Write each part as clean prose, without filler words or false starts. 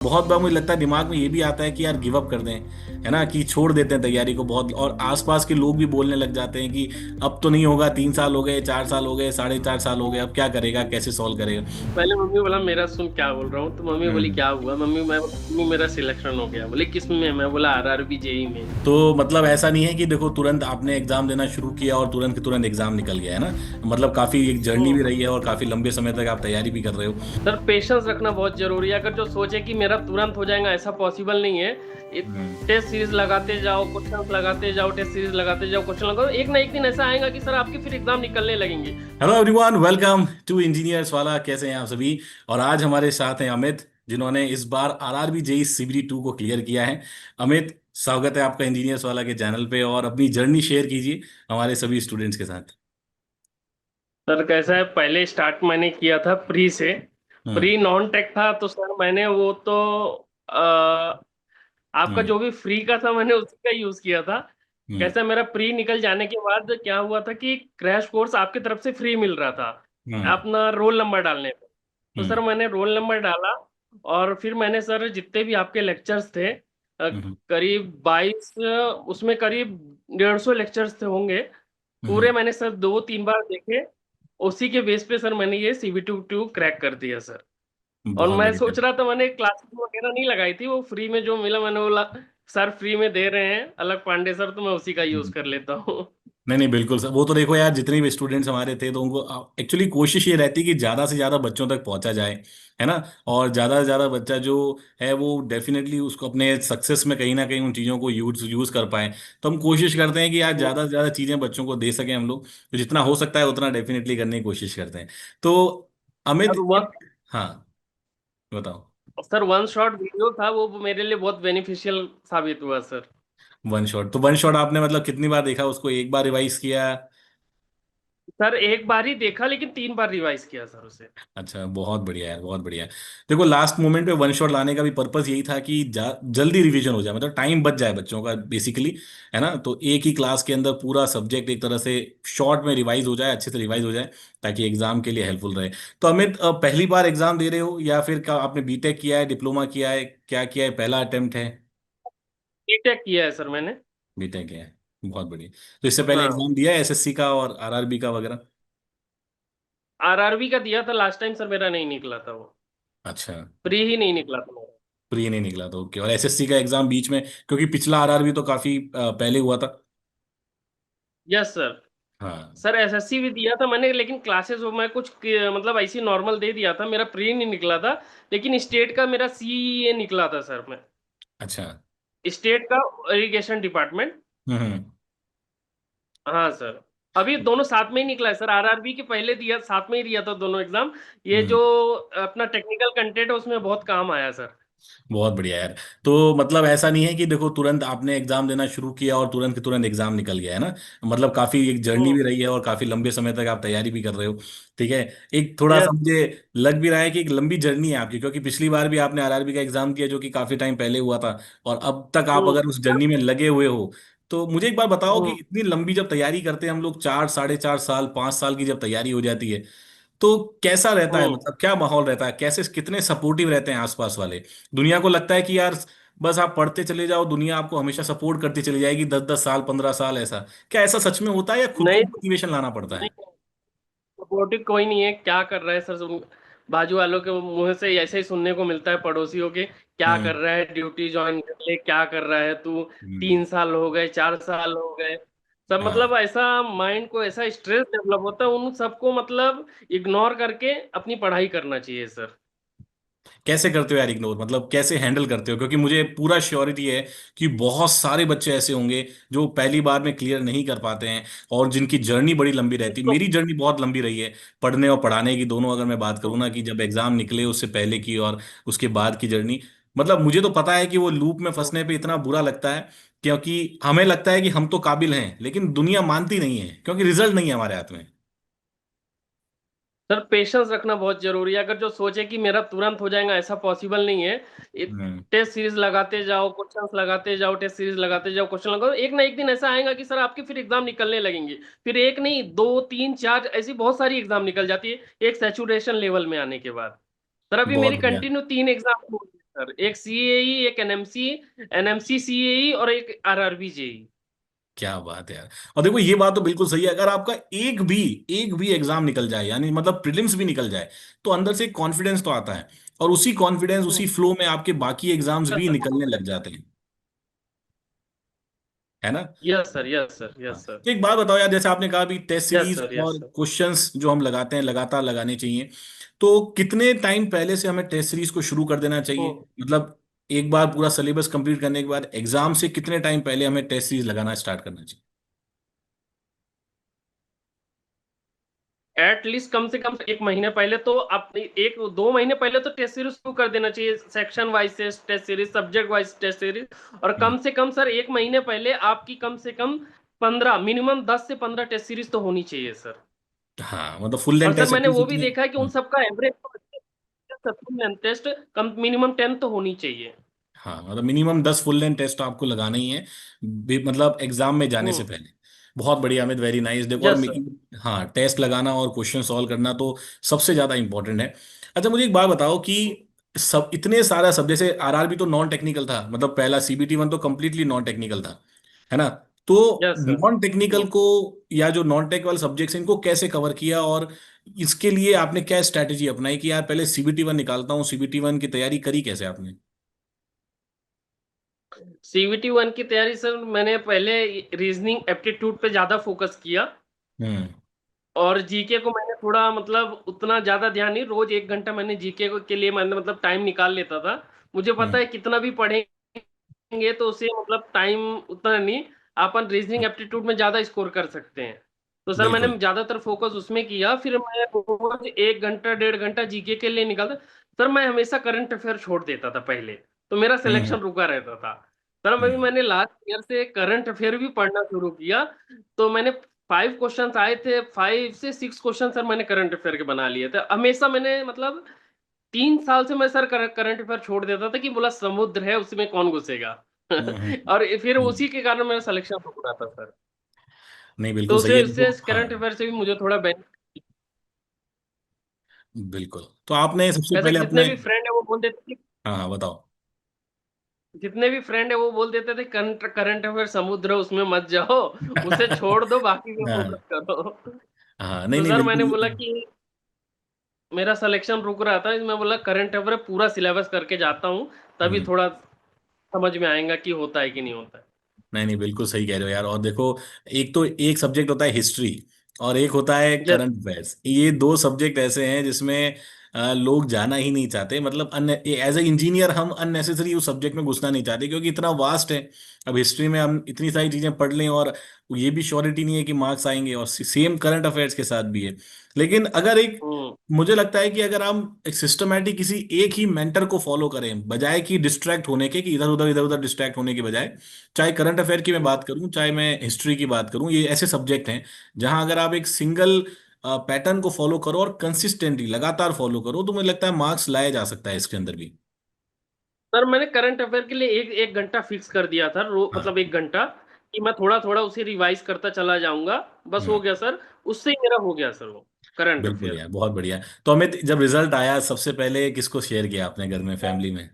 बहुत बार मुझे लगता है दिमाग में ये भी आता है कि यार गिव अप कर दें, है ना, कि छोड़ देते हैं तैयारी को बहुत। और आसपास के लोग भी बोलने लग जाते हैं कि अब तो नहीं होगा, 3 साल हो गए, 4 साल हो गए, 4.5 साल हो गए, अब क्या करेगा, कैसे सॉल्व करेगा। पहले मम्मी बोला मेरा सुन क्या बोल रहा हूँ, तो मम्मी बोली हम्म। क्या हुआ। मम्मी मेरा सिलेक्शन हो गया। बोले किस में? मैं बोला आरआरबी जेई में। तो मतलब ऐसा नहीं है कि देखो तुरंत आपने एग्जाम देना शुरू किया और तुरंत के तुरंत एग्जाम निकल गया, है ना। मतलब काफी एक जर्नी भी हम्म। रही है और काफी लंबे समय तक आप तैयारी भी कर रहे हो। सर पेशेंस रखना बहुत जरूरी है। अगर जो सोचे कि मेरा तुरंत हो जाएगा, ऐसा पॉसिबल नहीं है। हम्म। टेस्ट सीरीज लगाते जाओ, क्वेश्चंस लगाते जाओ, टेस्ट सीरीज लगाते जाओ, क्वेश्चन लगाओ, एक ना एक दिन ऐसा आएगा कि सर आपके फिर एग्जाम निकलने लगेंगे। Hello everyone, welcome to Engineers Wala. कैसे हैं आप सभी। और आज हमारे साथ हैं अमित, जिन्होंने इस बार आरआरबी जेई CBT 2 को क्लियर किया है। अमित, स्वागत है आपका इंजीनियर्स वाला के चैनल पे, और अपनी जर्नी शेयर कीजिए हमारे सभी स्टूडेंट्स के साथ। सर कैसा है, पहले स्टार्ट मैंने किया था प्री से। हम्म। प्री नॉन टेक था तो सर मैंने वो तो आपका हम्म। जो भी फ्री का था मैंने उसी का यूज किया था। हम्म। कैसा मेरा प्री निकल जाने के बाद क्या हुआ था कि क्रैश कोर्स आपकी तरफ से फ्री मिल रहा था हम्म। अपना रोल नंबर डालने पे। तो सर हम्म। मैंने रोल नंबर डाला और फिर मैंने सर जितने भी आपके लेक्चर्स थे हम्म। करीब 22, उसमें करीब 150 लेक्चर्स थे होंगे। पूरे हम्म। मैंने सर 2-3 बार देखे। उसी के बेस पे सर मैंने ये CBT 2 क्रैक कर दिया सर। और बहुत मैं बढ़िया। सोच रहा था, मैंने क्लासेस वगैरह नहीं लगाई थी, वो फ्री में जो मिला मैंने बोला सर फ्री में दे रहे हैं अलग पांडे सर, तो मैं उसी का यूज हम्म। कर लेता हूँ। नहीं नहीं, बिल्कुल सर। वो तो देखो यार, जितने भी स्टूडेंट्स हमारे थे तो उनको एक्चुअली कोशिश ये रहती कि ज्यादा से ज्यादा बच्चों तक पहुंचा जाए, है ना। और ज्यादा से ज्यादा बच्चा जो है वो डेफिनेटली उसको अपने सक्सेस में कहीं ना कहीं उन चीजों को यूज यूज कर पाए। तो हम कोशिश करते हैं कि यार ज्यादा से ज्यादा चीजें बच्चों को दे सकें हम लोग, तो जितना हो सकता है उतना डेफिनेटली करने की कोशिश करते हैं। तो सर अमित, वह हाँ, बताओ। सर वन शॉट वीडियो था वो मेरे लिए बहुत बेनिफिशियल साबित हुआ सर। वन शॉट, तो वन शॉट आपने मतलब कितनी बार देखा उसको, एक बार रिवाइज किया। सर एक बार ही देखा लेकिन 3 बार रिवाइज किया सर उसे। अच्छा, बहुत बढ़िया यार, बहुत बढ़िया। देखो लास्ट मोमेंट पे वन शॉट लाने का भी पर्पस यही था कि जल्दी रिवीजन हो जाए, मतलब टाइम बच जाए बच्चों का बेसिकली, है ना। तो एक ही क्लास के अंदर पूरा सब्जेक्ट एक तरह से शॉर्ट में रिवाइज हो जाए, अच्छे से रिवाइज हो जाए, ताकि एग्जाम के लिए हेल्पफुल रहे। तो अमित, पहली बार एग्जाम दे रहे हो या फिर क्या आपने बीटेक किया है, डिप्लोमा किया है, क्या किया है, पहला अटेम्प्ट है। बीटेक किया है सर मैंने। बीटेक किया है, बहुत बढ़िया। तो इससे पहले हाँ, एग्जाम दिया है एसएससी का और आरआरबी का वगैरह। आरआरबी का दिया था लास्ट टाइम सर, मेरा नहीं निकला था वो। अच्छा। प्री ही नहीं निकला था मेरा। प्री नहीं निकला तो ओके। और एसएससी का एग्जाम बीच में, क्योंकि पिछला आरआरबी तो काफी पहले हुआ था। Yes sir. हाँ। सर एसएससी भी दिया था मैंने, लेकिन क्लासेस वो मैं मतलब ऐसी नॉर्मल दे दिया था, मेरा प्री नहीं निकला था। लेकिन स्टेट का मेरा CA निकला था सर। मैं अच्छा। स्टेट का इरिगेशन डिपार्टमेंट। हम्म। हाँ सर। अभी दोनों साथ में ही निकला है सर, आरआरबी के पहले दिया, साथ में ही दिया था दोनों एग्जाम। ये जो हम्म। अपना टेक्निकल कंटेंट है उसमें बहुत काम आया सर। बहुत बढ़िया यार। तो मतलब ऐसा नहीं है कि देखो तुरंत आपने एग्जाम देना शुरू किया और तुरंत के तुरंत एग्जाम निकल गया, है ना। मतलब काफी एक जर्नी भी हम्म। रही है और काफी लंबे समय तक आप तैयारी भी कर रहे हो। ठीक है। एक थोड़ा सा यस। मुझे लग भी रहा है कि एक लंबी जर्नी है आपकी, क्योंकि पिछली बार भी आपने आरआरबी का एग्जाम किया जो कि काफी टाइम पहले हुआ था, और अब तक आप अगर उस जर्नी में लगे हुए हो। तो मुझे एक बार बताओ कि हम्म। इतनी लंबी जब तैयारी करते हैं हम लोग, 4 साढ़े 4 साल 5 साल की जब तैयारी हो जाती है, तो कैसा रहता है, हम्म। मतलब क्या माहौल रहता है, कैसे कितने सपोर्टिव रहते हैं आसपास वाले। दुनिया को लगता है कि यार बस आप पढ़ते चले जाओ, दुनिया आपको हमेशा सपोर्ट करती चली जाएगी, 10 10 साल 15 साल, ऐसा क्या ऐसा सच में होता है या खुद को नहीं मोटिवेशन लाना पड़ता नहीं, है। सपोर्टिव कोई नहीं है। क्या कर रहा है सर बाजू वालों के मुंह से ऐसे ही सुनने को मिलता है, पड़ोसियों के, क्या कर हम्म। रहा है, ड्यूटी ज्वाइन कर ले, क्या कर रहा है तू, हम्म। 3 साल हो गए, 4 साल हो गए। सब हाँ। मतलब ऐसा माइंड को ऐसा स्ट्रेस डेवलप होता है, उन सबको मतलब इग्नोर करके अपनी पढ़ाई करना चाहिए सर। कैसे करते हो यार इग्नोर, मतलब कैसे हैंडल करते हो, क्योंकि मुझे पूरा श्योरिटी है कि बहुत सारे बच्चे ऐसे होंगे जो पहली बार में क्लियर नहीं कर पाते हैं, और जिनकी जर्नी बड़ी लंबी रहती है। तो मेरी जर्नी बहुत लंबी रही है, पढ़ने और पढ़ाने की दोनों, अगर मैं बात करूँ ना, कि जब एग्जाम निकले उससे पहले की और उसके बाद की जर्नी। मतलब मुझे तो पता है कि वो लूप में फंसने पे इतना बुरा लगता है, क्योंकि हमें लगता है कि हम तो काबिल हैं, लेकिन दुनिया मानती नहीं है क्योंकि रिजल्ट नहीं है हमारे हाथ में। सर पेशेंस रखना बहुत जरूरी है। अगर जो सोचे कि मेरा तुरंत हो जाएगा, ऐसा पॉसिबल नहीं है। हम्म। टेस्ट सीरीज लगाते जाओ, क्वेश्चंस लगाते जाओ, टेस्ट सीरीज लगाते जाओ, क्वेश्चन लगाओ, एक ना एक दिन ऐसा आएगा कि सर आपके फिर एग्जाम निकलने लगेंगे। फिर एक नहीं, दो, तीन, चार, ऐसी बहुत सारी एग्जाम निकल जाती है एक सैचुरेशन लेवल में आने के बाद। सर अभी मेरी बहुत बढ़िया। कंटिन्यू 3 एग्जाम हो गई सर, एक सीएई, एक एनएमसी, एनएमसी सीएई और एक आरआरबी जेई। क्या बात है यार। और देखो ये बात तो बिल्कुल सही है, अगर आपका एक भी एग्जाम निकल जाए, यानी मतलब प्रीलिम्स भी निकल जाए, तो अंदर से एक कॉन्फिडेंस तो आता है, और उसी कॉन्फिडेंस उसी फ्लो में आपके बाकी एग्जाम्स भी निकलने लग जाते हैं, है ना। यस सर, यस सर, हाँ, यस सर, तो एक बात बताओ यार, जैसे आपने कहा अभी test yes series sir, yes और सर। क्वेश्चंस जो हम लगाते हैं लगातार लगाने चाहिए, तो कितने टाइम पहले से हमें टेस्ट सीरीज को शुरू कर देना चाहिए, मतलब एक बार पूरा सिलेबस कंप्लीट करने के बाद एग्जाम से कितने टाइम पहले हमें टेस्ट सीरीज लगाना स्टार्ट करना चाहिए? एटलीस्ट कम से कम एक महीने पहले तो आप, एक दो महीने पहले तो टेस्ट सीरीज शुरू कर देना चाहिए, section wise test series, subject wise test series. और हम्म। कम से कम सर एक महीने पहले आपकी कम से कम 15, मिनिमम 10 से 15 टेस्ट सीरीज तो होनी चाहिए सर। हाँ, मतलब फुल और लेंथ सर टेस्ट मैंने वो एटलीस्ट भी कितने? देखा है कि उन सबका एवरेज फुल लेंथ टेस्ट कम मिनिमम 10 तो होनी चाहिए। हाँ, मतलब मिनिमम 10 फुल लेंथ टेस्ट तो आपको लगाना ही है, मतलब एग्जाम में जाने से हम्म। पहले। बहुत बढ़िया अमित, वेरी नाइस। देखो और यस सर। हाँ, टेस्ट लगाना और क्वेश्चन सॉल्व करना तो सबसे ज्यादा इंपॉर्टेंट है। अच्छा मुझे एक बात बताओ कि सब इतने सारा सब, जैसे आरआरबी तो नॉन टेक्निकल था, मतलब पहला सीबीटी वन तो कंप्लीटली नॉन टेक्निकल था, है ना। तो यस सर। नॉन टेक्निकल को, या जो नॉन टेक वाले सब्जेक्ट्स इनको कैसे कवर किया, और इसके लिए आपने क्या स्ट्रैटेजी अपनाई कि यार पहले सीबीटी वन निकालता हूँ, सीबीटी वन की तैयारी करी कैसे आपने? सीवीटी वन की तैयारी सर मैंने पहले रीजनिंग एप्टीट्यूड पे ज्यादा फोकस किया। हम्म। और जीके को मैंने थोड़ा मतलब उतना ज्यादा ध्यान नहीं, रोज 1 घंटा मैंने जीके के लिए मैंने मतलब टाइम निकाल लेता था। मुझे पता हम्म। है कितना भी पढ़ेंगे तो उसे मतलब टाइम उतना नहीं, अपन रीजनिंग एप्टीट्यूड में ज्यादा स्कोर कर सकते हैं। तो सर बिल्कुल। मैंने ज्यादातर फोकस उसमें किया, फिर मैं रोज 1 घंटा 1.5 घंटा जीके के लिए निकालता। सर मैं हमेशा करंट अफेयर छोड़ देता था पहले, तो मेरा हम्म। सिलेक्शन रुका रहता था। सर अभी हम्म। मैंने लास्ट ईयर से करंट अफेयर भी पढ़ना शुरू किया। तो मैंने 5 क्वेश्चंस आए थे, 5 से 6 क्वेश्चन सर मैंने करंट अफेयर के बना लिए थे। हमेशा मैंने मतलब 3 साल से मैं सर करंट अफेयर छोड़ देता था कि बोला समुद्र है उसमें कौन घुसेगा। हम्म। और फिर हम्म। उसी के कारण मेरा सिलेक्शन हो रहा था सर। नहीं बिल्कुल तो सही है, उसे देखो उससे हाँ। करंट अफेयर से भी मुझे थोड़ा बेनिफिट। बिल्कुल, तो आपने सबसे ऐसे पहले जितने अपने। भी फ्रेंड है वो बोल देते थे, हाँ हाँ, बताओ। जितने भी फ्रेंड है वो बोल देते थे करंट करंट अफेयर समुद्र है उसमें मत जाओ, उसे छोड़ दो बाकी में फोकस हाँ करो। हाँ, नहीं तो नहीं सर मैंने बिल्कुल। बोला कि मेरा सिलेक्शन रुक रहा था, मैं बोला करंट अफेयर पूरा सिलेबस करके जाता हूँ, तभी हम्म। थोड़ा समझ में आएगा कि होता है कि नहीं होता है। नहीं नहीं, बिल्कुल सही कह रहे हो यार। और देखो, एक तो एक सब्जेक्ट होता है हिस्ट्री, और एक होता है यस। Current affairs. ये दो सब्जेक्ट ऐसे हैं जिसमें लोग जाना ही नहीं चाहते, मतलब एज ए इंजीनियर हम अननेसेसरी उस सब्जेक्ट में घुसना नहीं चाहते, क्योंकि इतना वास्ट है। अब हिस्ट्री में हम इतनी सारी चीजें पढ़ लें, और ये भी श्योरिटी नहीं है कि मार्क्स आएंगे, और सेम करंट अफेयर्स के साथ भी है। लेकिन अगर एक, हम्म। मुझे लगता है कि अगर हम एक सिस्टमैटिक किसी एक ही मेंटर को फॉलो करें, बजाय कि डिस्ट्रैक्ट होने के, कि इधर उधर डिस्ट्रैक्ट होने के बजाय, चाहे करंट अफेयर की मैं बात करूं, चाहे मैं हिस्ट्री की बात करूं, ये ऐसे सब्जेक्ट हैं जहां अगर आप एक सिंगल पैटर्न को फॉलो करो और कंसिस्टेंटली लगातार फॉलो करो, तो मुझे लगता है मार्क्स लाया जा सकता है इसके अंदर भी। सर मैंने करंट अफेयर के लिए एक एक घंटा फिक्स कर दिया था, हाँ। मतलब 1 घंटा, कि मैं थोड़ा थोड़ा उसे रिवाइज करता चला जाऊंगा। बस हो हम्म। गया सर, उससे ही मेरा हो गया सर वो करंट बिल्कुल अफेयर। यार, बहुत बढ़िया। तो अमित, जब रिजल्ट आया सबसे पहले किसको शेयर किया आपने घर में, फैमिली में?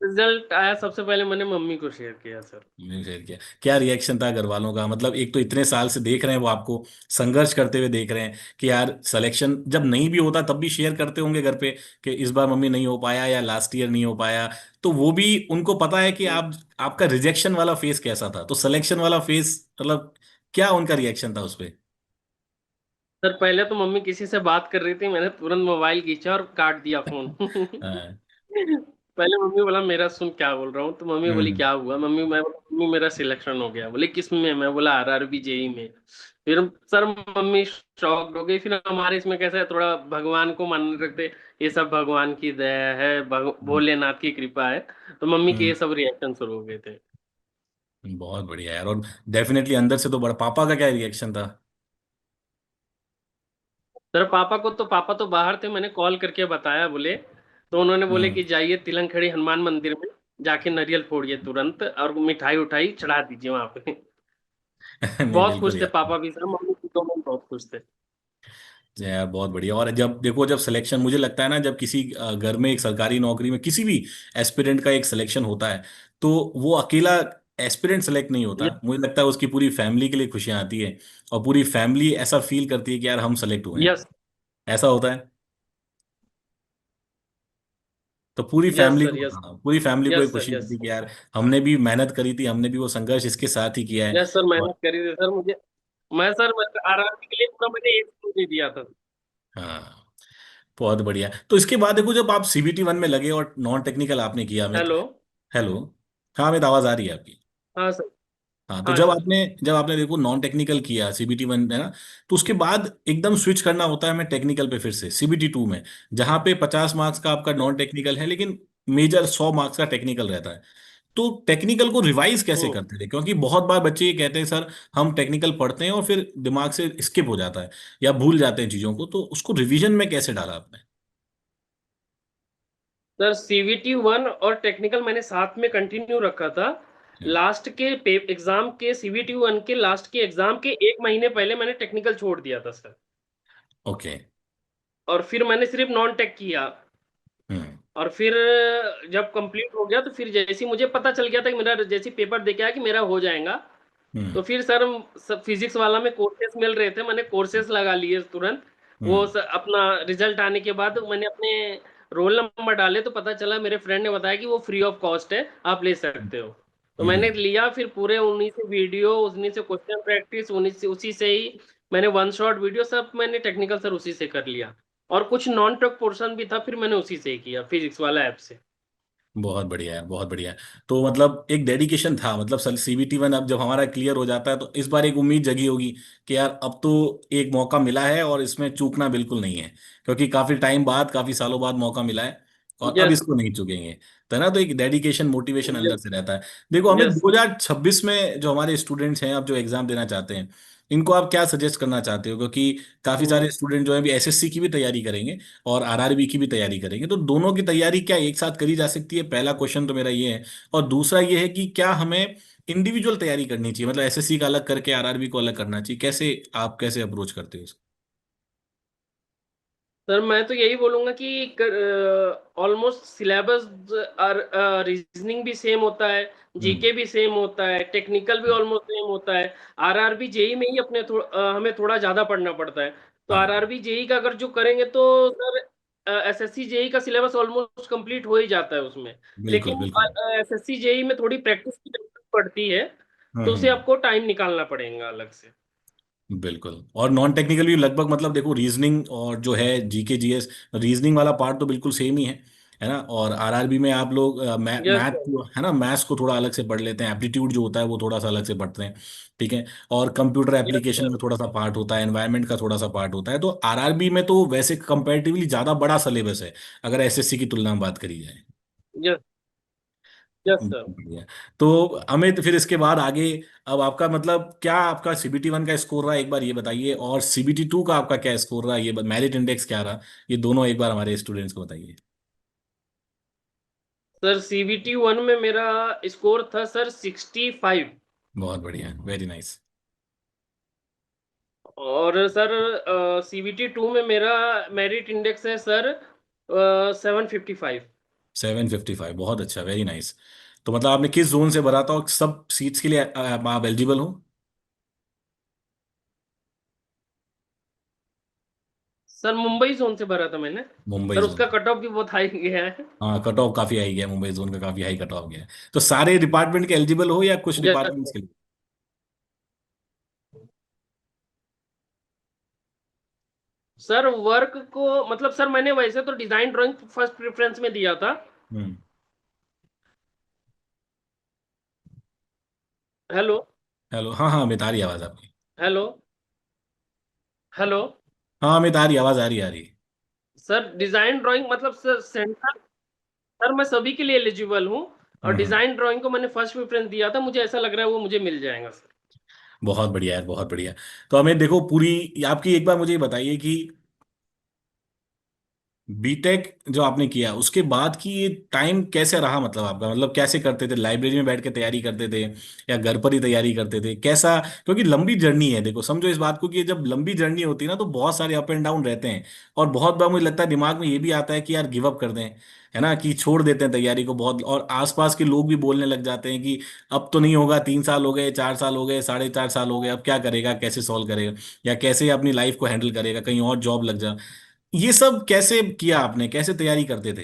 रिजल्ट आया सबसे पहले मैंने मम्मी को शेयर किया सर। नहीं शेयर किया, क्या रिएक्शन था घर वालों का? मतलब एक तो इतने साल से देख रहे हैं वो आपको संघर्ष करते हुए देख रहे हैं, कि यार सिलेक्शन जब नहीं भी होता तब भी शेयर करते होंगे घर पे कि इस बार मम्मी नहीं हो पाया, या लास्ट ईयर नहीं हो पाया, तो वो भी उनको पता है कि आप, आपका रिजेक्शन वाला फेस कैसा था, तो सिलेक्शन वाला फेस, मतलब क्या उनका रिएक्शन था उस पे? सर पहले तो मम्मी किसी से बात कर रही थी, मैंने तुरंत मोबाइल खींचा और काट दिया फोन। हाँ। पहले मम्मी बोला मेरा सुन क्या बोल रहा हूँ, तो मम्मी बोली हम्म। क्या हुआ, मैं बोला मम्मी मेरा सिलेक्शन हो गया। बोले किस में, मैं बोला आरआरबी जेई में। फिर सर मम्मी शॉक हो गई। फिर हमारे इसमें कैसा है, थोड़ा भगवान को मान रखते, ये सब भगवान की दया है, भोलेनाथ की कृपा है। तो मम्मी के ये हम्म। सब रिएक्शन शुरू हो गए थे। बहुत बढ़िया यार। और डेफिनेटली अंदर से तो बड़ा, पापा का क्या रिएक्शन था? सर पापा तो बाहर थे, मैंने कॉल करके बताया बोले, तो उन्होंने बोले हम्म। कि जाइए तिलंखड़ी हनुमान मंदिर में, जाके नारियल फोड़िए तुरंत और मिठाई उठाई चढ़ा दीजिए वहां पे। नहीं बहुत बिल्कुल खुश थे यार। पापा भी सर, मम्मी भी, दोनों बहुत खुश थे। यार बहुत बढ़िया। और जब देखो, जब सिलेक्शन, मुझे लगता है ना, जब किसी घर में एक सरकारी नौकरी में किसी भी एस्पिरेंट का एक सिलेक्शन होता है, तो वो अकेला एस्पिरेंट सेलेक्ट नहीं होता, मुझे लगता है उसकी पूरी फैमिली के लिए खुशियां आती है, और पूरी फैमिली ऐसा फील करती है कि यार हम सेलेक्ट हुए हैं। यस ऐसा होता है। तो पूरी यस फैमिली सर, को, यस हाँ, पूरी फैमिली को एक यस सर, खुशी यस होती है कि यार हमने भी मेहनत करी थी, हमने भी वो संघर्ष इसके साथ ही किया है। यस सर, और मेहनत करी थी सर मुझे। मैं आरआरबी के लिए पूरा मैंने एक दे दिया था। हाँ, बहुत बढ़िया। तो इसके बाद देखो, जब आप सीबीटी वन में लगे और नॉन टेक्निकल आपने किया, अमित। हेलो। हेलो। हाँ अमित, आवाज आ रही है आपकी। हाँ सर। हाँ, तो हाँ जब सर। आपने जब आपने देखो नॉन टेक्निकल किया सीबीटी वन है ना, तो उसके बाद एकदम स्विच करना होता है हमें टेक्निकल पे, फिर से सीबीटी टू में, जहाँ पे 50 मार्क्स का आपका नॉन टेक्निकल है, लेकिन मेजर 100 मार्क्स का टेक्निकल रहता है। तो टेक्निकल को रिवाइज कैसे हम्म करते थे, क्योंकि बहुत बार बच्चे ये कहते हैं सर हम टेक्निकल पढ़ते हैं और फिर दिमाग से स्किप हो जाता है या भूल जाते हैं चीजों को, तो उसको रिवीजन में कैसे डाला आपने? सर, सीवीटी वन और टेक्निकल मैंने साथ में कंटिन्यू रखा था। लास्ट के एग्जाम के, सीवीटी वन के लास्ट के एग्जाम के एक महीने पहले मैंने टेक्निकल छोड़ दिया था सर। ओके। और फिर मैंने सिर्फ नॉन टेक किया। हम्म। और फिर जब कंप्लीट हो गया तो फिर जैसे ही मुझे पता चल गया था कि मेरा, जैसे ही पेपर दे के आया कि मेरा हो जाएगा, हम्म। तो फिर सर सब फिजिक्स वाला में कोर्सेस मिल रहे थे, मैंने कोर्सेस लगा लिए तुरंत। वो हम्म। अपना रिजल्ट आने के बाद मैंने अपने रोल नंबर डाले तो पता चला, मेरे फ्रेंड ने बताया कि वो फ्री ऑफ कॉस्ट है, आप ले सकते हो। तो मैंने हम्म। लिया, फिर पूरे उन्हीं से वीडियो, उन्हीं से क्वेश्चन प्रैक्टिस, उन्हीं से, उसी से ही मैंने वन शॉट वीडियो सब मैंने टेक्निकल सर उसी से कर लिया। और कुछ नॉन टेक पोर्शन भी था, फिर मैंने उसी से ही किया, फिजिक्स वाला ऐप से। बहुत बढ़िया है, बहुत बढ़िया है। तो मतलब एक डेडिकेशन था, मतलब सर सीबीटी वन अब जब हमारा क्लियर हो जाता है, तो इस बार एक उम्मीद जगी होगी कि यार अब तो एक मौका मिला है और इसमें चूकना बिल्कुल नहीं है, क्योंकि काफी टाइम बाद, काफी सालों बाद मौका मिला है, और अब यस इसको नहीं चूकेंगे। तो है ना, तो एक डेडिकेशन, मोटिवेशन अंदर यस से रहता है। देखो हमें यस 2026 में जो हमारे स्टूडेंट्स हैं, अब जो एग्जाम देना चाहते हैं, इनको आप क्या सजेस्ट करना चाहते हो, क्योंकि काफी सारे स्टूडेंट जो है अभी एसएससी की भी तैयारी करेंगे और आरआरबी की भी तैयारी करेंगे, तो दोनों की तैयारी क्या एक साथ करी जा सकती है? पहला क्वेश्चन तो मेरा ये है। और दूसरा ये है कि क्या हमें इंडिविजुअल तैयारी करनी चाहिए, मतलब एसएससी का अलग करके आरआरबी को अलग करना चाहिए? कैसे आप कैसे अप्रोच करते हो इसको? सर, मैं तो यही बोलूंगा कि ऑलमोस्ट सिलेबस और रीजनिंग भी सेम होता है, हम्म। जीके भी सेम होता है, टेक्निकल भी ऑलमोस्ट सेम होता है। आरआरबी जेई में ही हमें थोड़ा ज्यादा पढ़ना पड़ता है। तो हाँ, आरआरबी जेई का अगर जो करेंगे तो सर, एसएससी जेई का सिलेबस ऑलमोस्ट कंप्लीट हो ही जाता है उसमें। बिल्कुल लेकिन बिल्कुल। एसएससी जेई में थोड़ी प्रैक्टिस की जरूरत पड़ती है, तो उसे हम्म। आपको टाइम निकालना पड़ेगा अलग से। बिल्कुल। और नॉन टेक्निकल भी लगभग, मतलब देखो रीजनिंग और जो है जीके जीएस, रीजनिंग वाला पार्ट तो बिल्कुल सेम ही है ना। और आरआरबी में आप लोग यस मैथ, सर। है ना, मैथ्स को थोड़ा अलग से पढ़ लेते हैं, एप्टीट्यूड जो होता है वो थोड़ा सा अलग से पढ़ते हैं। ठीक है। और कंप्यूटर यस एप्लीकेशन सर। में थोड़ा सा पार्ट होता है, एनवायरनमेंट का थोड़ा सा पार्ट होता है। तो आरआरबी में तो वैसे कंपैरेटिवली ज्यादा बड़ा सिलेबस है, अगर एसएससी की तुलना में बात करी जाए। Yes yes sir. बढ़िया। तो अमित, फिर इसके बाद आगे, अब आपका मतलब क्या, आपका सीबीटी वन का स्कोर रहा एक बार ये बताइए, और सीबीटी टू का आपका क्या स्कोर रहा, ये मेरिट इंडेक्स क्या रहा, ये दोनों एक बार हमारे स्टूडेंट्स को बताइए। सर, सीबीटी वन में मेरा स्कोर था सर 65। बहुत बढ़िया, वेरी नाइस। और सर सीबीटी टू में मेरा मेरिट इंडेक्स है सर 755। 755, बहुत अच्छा, वेरी नाइस। तो मतलब आपने किस जोन से भरा था, और सब सीट्स के लिए आप एलिजिबल हो? सर, मुंबई जोन से भरा था मैंने। Mumbai sir, zone. उसका कट ऑफ भी बहुत हाई गया है। हाँ, कट ऑफ काफी हाई गया, मुंबई जोन का काफी हाई कट ऑफ गया है। तो सारे डिपार्टमेंट के एलिजिबल हो या कुछ यस डिपार्टमेंट्स सर। के लिए? सर, वर्क को मतलब सर, मैंने वैसे तो डिजाइन ड्राइंग फर्स्ट प्रेफरेंस में दिया था। हम्म। हेलो। हेलो, हाँ हाँ अमित, आ रही है आवाज आपकी। हेलो। हेलो। हाँ अमित, आ रही है आवाज, आ रही है। सर, डिजाइन ड्राइंग मतलब सर सेंटर, सर मैं सभी के लिए एलिजिबल हूँ। और हम्म। डिजाइन ड्राइंग को मैंने फर्स्ट प्रेफरेंस दिया था, मुझे ऐसा लग रहा है वो मुझे मिल जाएगा सर। बहुत बढ़िया यार, बहुत बढ़िया। तो हमें देखो पूरी, आपकी एक बार मुझे ये बताइए कि बीटेक जो आपने किया उसके बाद की ये टाइम कैसे रहा, मतलब आपका, मतलब कैसे करते थे, लाइब्रेरी में बैठ के तैयारी करते थे या घर पर ही तैयारी करते थे, कैसा? क्योंकि लंबी जर्नी है, देखो समझो इस बात को कि जब लंबी जर्नी होती है ना तो बहुत सारे अप एंड डाउन रहते हैं। और बहुत बार मुझे लगता है दिमाग में ये भी आता है कि यार गिव अप कर दें, है ना, कि छोड़ देते हैं तैयारी को बहुत, और आसपास के लोग भी बोलने लग जाते हैं कि अब तो नहीं होगा, 3 साल हो गए, 4 साल हो गए, 4.5 साल हो गए, अब क्या करेगा, कैसे सॉल्व करेगा, या कैसे अपनी लाइफ को हैंडल करेगा, कहीं और जॉब लग जा। ये सब कैसे किया आपने, कैसे तैयारी करते थे?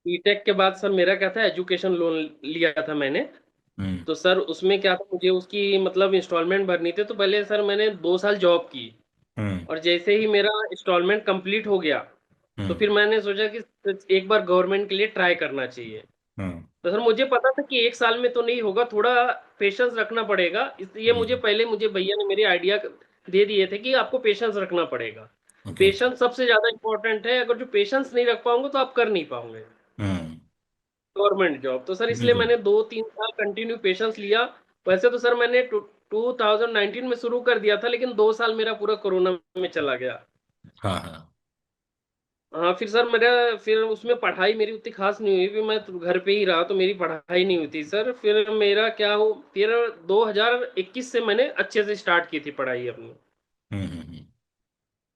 बीटेक के बाद सर मेरा क्या था, एजुकेशन लोन लिया था मैंने। हम्म। तो सर उसमें क्या था, मुझे उसकी मतलब इंस्टॉलमेंट भरनी थी। तो पहले सर मैंने 2 साल जॉब की, हम्म। और जैसे ही मेरा इंस्टॉलमेंट कंप्लीट हो गया, तो हम्म। फिर मैंने सोचा कि एक बार गवर्नमेंट के लिए ट्राई करना चाहिए। हम्म। तो सर मुझे पता था कि 1 साल में तो नहीं होगा, थोड़ा पेशेंस रखना पड़ेगा। इसलिए हम्म। मुझे भैया ने मेरे आइडिया दे दिए थे कि आपको पेशेंस रखना पड़ेगा। ओके। पेशेंस सबसे ज्यादा इंपॉर्टेंट है, अगर जो पेशेंस नहीं रख पाओगे तो आप कर नहीं पाओगे हम्म। Government job. तो सर इसलिए बिल्कुल। मैंने 2-3 साल कंटिन्यू पेशेंस लिया। वैसे तो सर मैंने 2019 में शुरू कर दिया था, लेकिन 2 साल मेरा पूरा कोरोना में चला गया। हाँ हाँ। हाँ फिर सर मेरा, फिर उसमें पढ़ाई मेरी उतनी खास नहीं हुई। फिर मैं तो घर पे ही रहा तो मेरी पढ़ाई नहीं हुई थी सर। फिर मेरा क्या हो, फिर 2021 से मैंने अच्छे से स्टार्ट की थी पढ़ाई अपनी।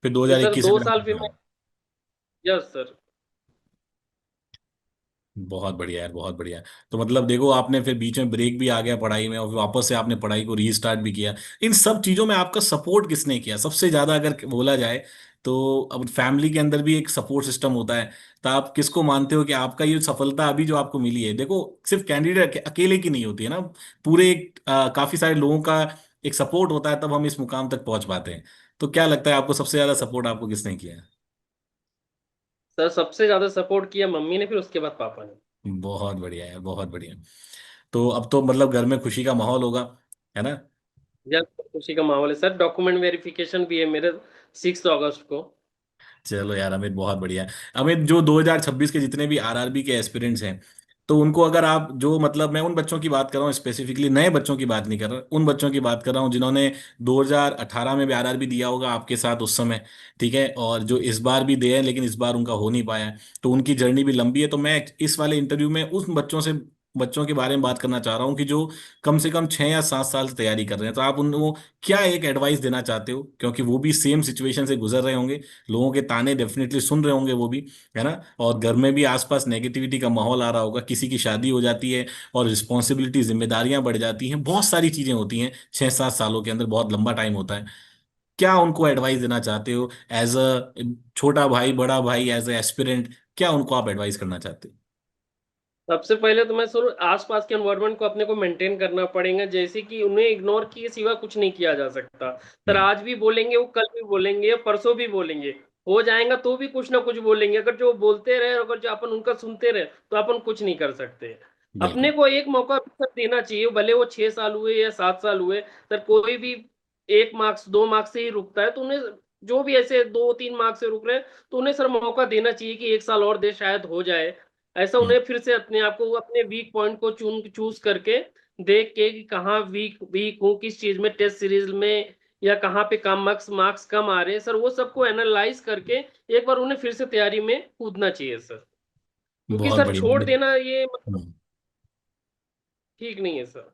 फिर तो सर 2021 से 2 साल फिर फिर। मैं, यस सर। बहुत बढ़िया यार, बहुत बढ़िया। तो मतलब देखो, आपने फिर बीच में ब्रेक भी आ गया पढ़ाई में, और फिर वापस से आपने पढ़ाई को रीस्टार्ट भी किया। इन सब चीजों में आपका सपोर्ट किसने किया सबसे ज्यादा, अगर बोला जाए तो? अब फैमिली के अंदर भी एक सपोर्ट सिस्टम होता है, तो आप किसको मानते हो कि आपका ये सफलता अभी जो आपको मिली है, देखो सिर्फ कैंडिडेट अकेले की नहीं होती है ना, पूरे काफी सारे लोगों का एक सपोर्ट होता है, तब हम इस मुकाम तक पहुंच पाते हैं। तो क्या लगता है आपको, सबसे ज्यादा सपोर्ट आपको किसने किया है? सर सबसे ज्यादा सपोर्ट किया मम्मी ने, फिर उसके बाद पापा ने। बहुत बढ़िया है, बहुत बढ़िया। तो अब तो मतलब घर में खुशी का माहौल होगा, है ना? यस, खुशी का माहौल है सर। डॉक्यूमेंट वेरिफिकेशन भी है मेरे 6 अगस्त को। चलो यार अमित, बहुत बढ़िया। अमित, जो 2026 के जितने भी आरआरबी के एस्पिरेंट्स हैं, तो उनको अगर आप जो, मतलब मैं उन बच्चों की बात कर रहा हूँ, स्पेसिफिकली नए बच्चों की बात नहीं कर रहा, उन बच्चों की बात कर रहा हूँ जिन्होंने 2018 में भी आरआरबी दिया होगा आपके साथ उस समय, ठीक है, और जो इस बार भी दे हैं लेकिन इस बार उनका हो नहीं पाया है, तो उनकी जर्नी भी लंबी है। तो मैं इस वाले इंटरव्यू में उन बच्चों के बारे में बात करना चाह रहा हूँ कि जो कम से कम 6 या 7 साल से तैयारी कर रहे हैं, तो आप उनको क्या एक एडवाइस देना चाहते हो, क्योंकि वो भी सेम सिचुएशन से गुजर रहे होंगे, लोगों के ताने डेफिनेटली सुन रहे होंगे वो भी, है ना, और घर में भी आसपास नेगेटिविटी का माहौल आ रहा होगा, किसी की शादी हो जाती है और रिस्पॉन्सिबिलिटी, जिम्मेदारियां बढ़ जाती हैं, बहुत सारी चीजें होती हैं 6-7 सालों के अंदर, बहुत लंबा टाइम होता है। क्या उनको एडवाइस देना चाहते हो, एज अ छोटा भाई, बड़ा भाई, एज अ एस्पिरेंट, क्या उनको आप एडवाइस करना चाहते हो? सबसे पहले तो मैं सर आसपास के एनवायरनमेंट को अपने को मेंटेन करना पड़ेगा। जैसे कि उन्हें इग्नोर किए सिवा कुछ नहीं किया जा सकता। सर हम्म। आज भी बोलेंगे, वो कल भी बोलेंगे, या परसों भी बोलेंगे। हो जाएगा तो भी कुछ ना कुछ बोलेंगे। अगर जो बोलते रहे, अगर जो अपन उनका सुनते रहे, तो अपन कुछ नहीं कर सकते। अपने बिल्कुल। को एक मौका सर देना चाहिए, भले वो 6 साल हुए या 7 साल हुए। सर कोई भी 1 मार्क्स 2 मार्क्स से ही रुकता है, तो उन्हें जो भी ऐसे 2-3 मार्क्स से रुक रहे हैं, तो उन्हें सर मौका देना चाहिए कि 1 साल और दे, शायद हो जाए। ऐसा हम्म। उन्हें फिर से अपने आप को, अपने वीक पॉइंट को चूज करके देख के कि कहाँ वीक वीक हूँ, किस चीज में, टेस्ट सीरीज में, या कहाँ पे कम मार्क्स मार्क्स कम आ रहे हैं सर, वो सबको एनालाइज करके एक बार उन्हें फिर से तैयारी में कूदना चाहिए सर। क्योंकि बहुत सर बढ़िया। छोड़ देना ये मतलब हम्म। ठीक नहीं है सर।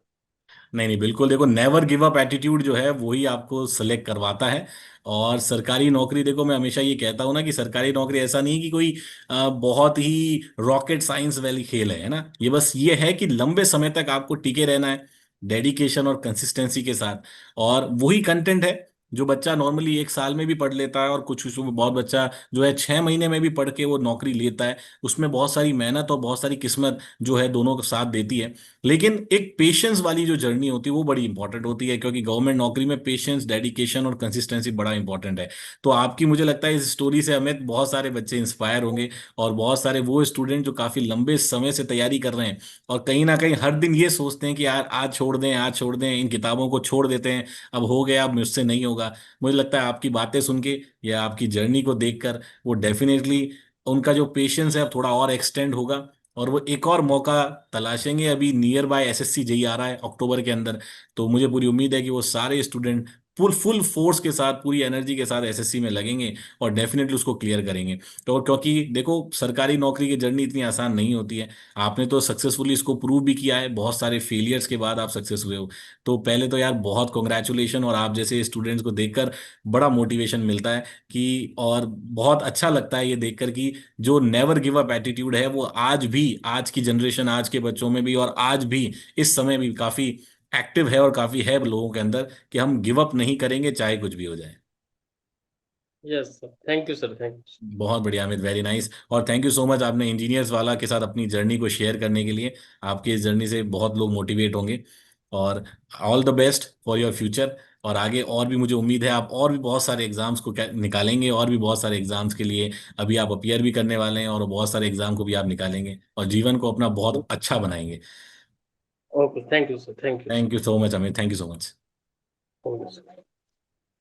नहीं नहीं, बिल्कुल, देखो नेवर गिव अप एटीट्यूड जो है वही आपको सेलेक्ट करवाता है। और सरकारी नौकरी, देखो मैं हमेशा ये कहता हूं ना कि सरकारी नौकरी ऐसा नहीं है कि कोई बहुत ही रॉकेट साइंस वाली खेल है ना, ये बस ये है कि लंबे समय तक आपको टिके रहना है, डेडिकेशन और कंसिस्टेंसी के साथ। और वही कंटेंट है जो बच्चा नॉर्मली 1 साल में भी पढ़ लेता है, और कुछ उसमें बहुत बच्चा जो है 6 महीने में भी पढ़ के वो नौकरी लेता है। उसमें बहुत सारी मेहनत और बहुत सारी किस्मत जो है दोनों का साथ देती है। लेकिन एक पेशेंस वाली जो जर्नी होती है वो बड़ी इंपॉर्टेंट होती है, क्योंकि गवर्नमेंट नौकरी में पेशेंस, डेडिकेशन और कंसिस्टेंसी बड़ा इंपॉर्टेंट है। तो आपकी, मुझे लगता है इस स्टोरी से हमें बहुत सारे बच्चे इंस्पायर होंगे, और बहुत सारे वो स्टूडेंट जो काफी लंबे समय से तैयारी कर रहे हैं, और कहीं ना कहीं हर दिन ये सोचते हैं कि यार आज छोड़ दें, आज छोड़ दें, इन किताबों को छोड़ देते हैं, अब हो गया, अब मुझसे नहीं होगा। मुझे लगता है आपकी बातें सुन के या आपकी जर्नी को देखकर वो डेफिनेटली उनका जो पेशेंस है अब थोड़ा और एक्सटेंड होगा, और वो एक और मौका तलाशेंगे। अभी नियर बाय एसएससी जेई आ रहा है अक्टूबर के अंदर, तो मुझे पूरी उम्मीद है कि वो सारे स्टूडेंट फुल फुल फोर्स के साथ, पूरी एनर्जी के साथ एसएससी में लगेंगे और डेफिनेटली उसको क्लियर करेंगे। तो क्योंकि देखो, सरकारी नौकरी की जर्नी इतनी आसान नहीं होती है। आपने तो सक्सेसफुली इसको प्रूव भी किया है, बहुत सारे फेलियर्स के बाद आप सक्सेस हुए हो। तो पहले तो यार बहुत कॉन्ग्रेचुलेशन, और आप जैसे स्टूडेंट्स को देखकर बड़ा मोटिवेशन मिलता है कि, और बहुत अच्छा लगता है ये देखकर कि जो नेवर गिव अप एटीट्यूड है वो आज भी, आज की जनरेशन, आज के बच्चों में भी, और आज भी इस समय भी काफी एक्टिव है, और काफी है लोगों के अंदर कि हम गिव अप नहीं करेंगे चाहे कुछ भी हो जाए। Yes sir, thank you sir, thank you. बहुत बढ़िया अमित, वेरी नाइस। और थैंक यू सो मच आपने इंजीनियर्स वाला के साथ अपनी जर्नी को शेयर करने के लिए। आपकी इस जर्नी से बहुत लोग मोटिवेट होंगे। और all the best for your future. और आगे और भी मुझे उम्मीद है आप और भी बहुत सारे एग्जाम्स को निकालेंगे, और भी बहुत सारे एग्जाम्स के लिए अभी आप अपियर भी करने वाले हैं, और बहुत सारे एग्जाम को भी आप निकालेंगे और जीवन को अपना बहुत अच्छा बनाएंगे। Okay, thank you sir, thank you. Thank you so much Amit, thank you so much. Okay sir.